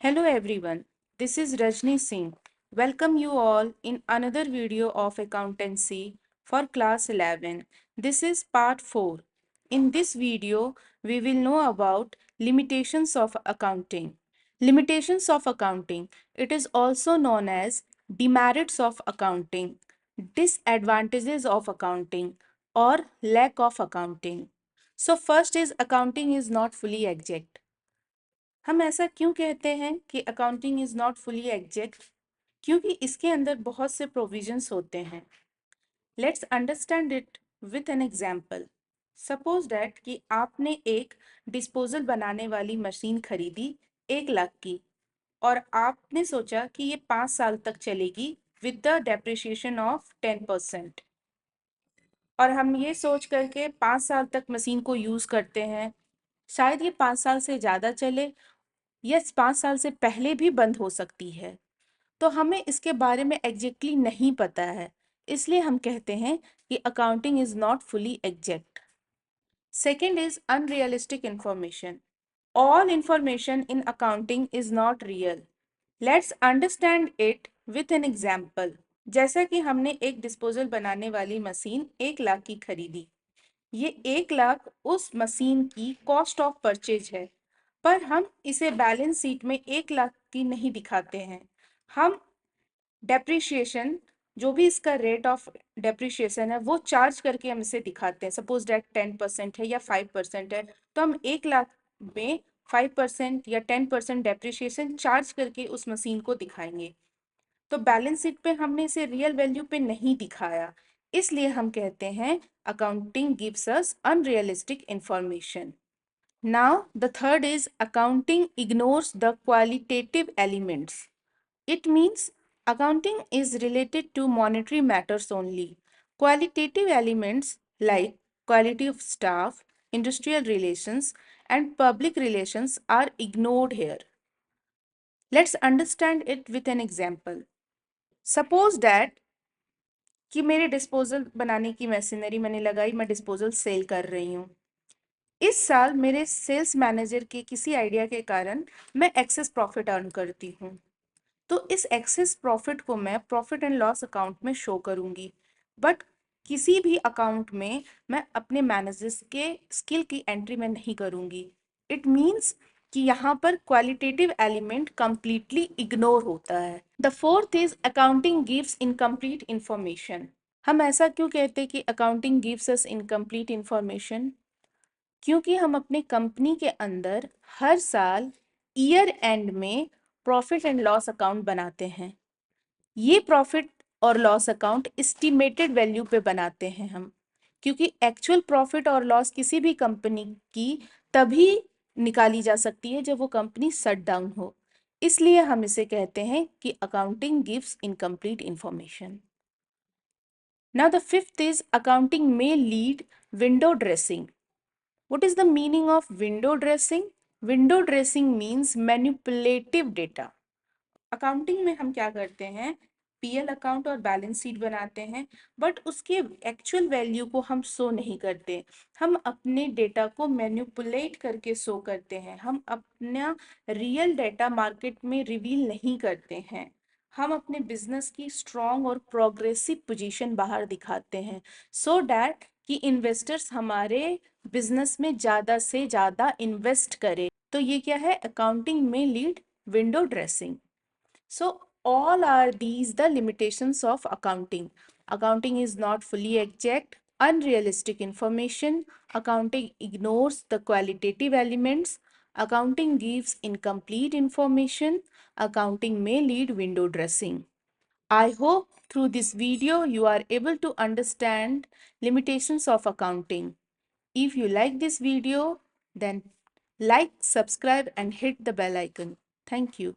Hello everyone, this is Rajni Singh. Welcome you all in another video of accountancy for class 11. This is part 4. In this video, we will know about limitations of accounting. Limitations of accounting. It is also known as demerits of accounting, disadvantages of accounting, or lack of accounting. So first is accounting is not fully exact. हम ऐसा क्यों कहते हैं कि accounting is not fully exact? क्योंकि इसके अंदर बहुत से प्रोविजंस होते हैं. Let's understand it with an example. Suppose that कि आपने एक डिस्पोजल बनाने वाली मशीन खरीदी 1 लाख की, और आपने सोचा कि ये 5 साल तक चलेगी विद द डेप्रिसिएशन ऑफ 10%. और हम ये सोच करके 5 साल तक मशीन को यूज़ करते हैं. शायद ये 5 साल से ज़्यादा चले, ये 5 साल से पहले भी बंद हो सकती है. तो हमें इसके बारे में एग्जैक्टली नहीं पता है, इसलिए हम कहते हैं कि accounting is not fully exact. Second is unrealistic information. All information in accounting is not real. Let's understand it with an example. जैसा कि हमने एक डिस्पोजल बनाने वाली मशीन 1 लाख की खरीदी. ये 1 लाख उस मशीन की कॉस्ट ऑफ परचेज है, पर हम इसे बैलेंस शीट में 1 लाख की नहीं दिखाते हैं. हम डेप्रिशिएशन, जो भी इसका रेट ऑफ डेप्रिशिएशन है, वो चार्ज करके हम इसे दिखाते हैं. सपोज डेट 10% है या 5% है, तो हम 1 लाख में 5% या 10% डेप्रिशिएशन चार्ज करके उस मशीन को दिखाएंगे. तो बैलेंस शीट पे हमने इसे रियल वैल्यू पे नहीं दिखाया, इसलिए हम कहते हैं accounting gives us unrealistic information. Now, the third is accounting ignores the qualitative elements. It means accounting is related to monetary matters only. Qualitative elements like quality of staff, industrial relations, and public relations are ignored here. Let's understand it with an example. Suppose that कि मेरे disposal बनाने की machinery मैंने लगाई, मैं disposal cell कर रही हूँ. इस साल मेरे सेल्स मैनेजर के किसी आइडिया के कारण मैं एक्सेस प्रॉफिट अर्न करती हूँ. तो इस एक्सेस प्रॉफिट को मैं प्रॉफिट एंड लॉस अकाउंट में शो करूँगी, बट किसी भी अकाउंट में मैं अपने मैनेजर्स के स्किल की एंट्री में नहीं करूँगी. इट मीन्स कि यहाँ पर क्वालिटेटिव एलिमेंट कंप्लीटली इग्नोर होता है. The fourth is accounting gives incomplete information. हम ऐसा क्यों कहते हैं कि accounting gives us incomplete information? क्योंकि हम अपने कंपनी के अंदर हर साल ईयर एंड में प्रॉफिट एंड लॉस अकाउंट बनाते हैं. ये प्रॉफिट और लॉस अकाउंट एस्टिमेटेड वैल्यू पे बनाते हैं हम, क्योंकि एक्चुअल प्रॉफिट और लॉस किसी भी कंपनी की तभी निकाली जा सकती है जब वो कंपनी शट डाउन हो. इसलिए हम इसे कहते हैं कि accounting gives incomplete information. Now the fifth is accounting may lead window dressing. What is the meaning of window dressing? Window dressing means manipulative data. Accounting में हम क्या करते हैं, पीएल अकाउंट और बैलेंस शीट बनाते हैं, बट उसके actual value को हम शो नहीं करते. हम अपने डेटा को मैनिपुलेट करके शो करते हैं. हम अपना रियल डेटा मार्केट में रिवील नहीं करते हैं. हम अपने बिजनेस की स्ट्रॉन्ग और प्रोग्रेसिव पोजीशन बाहर दिखाते हैं, सो डैट कि इन्वेस्टर्स हमारे बिजनेस में ज़्यादा से ज़्यादा इन्वेस्ट करें. तो ये क्या है, अकाउंटिंग में lead window dressing. So all are these the limitations of accounting. Accounting is not fully exact, unrealistic information. Accounting ignores the qualitative elements. Accounting gives incomplete information. Accounting may lead window dressing. I hope through this video you are able to understand limitations of accounting. If you like this video, then like, subscribe and hit the bell icon. Thank you.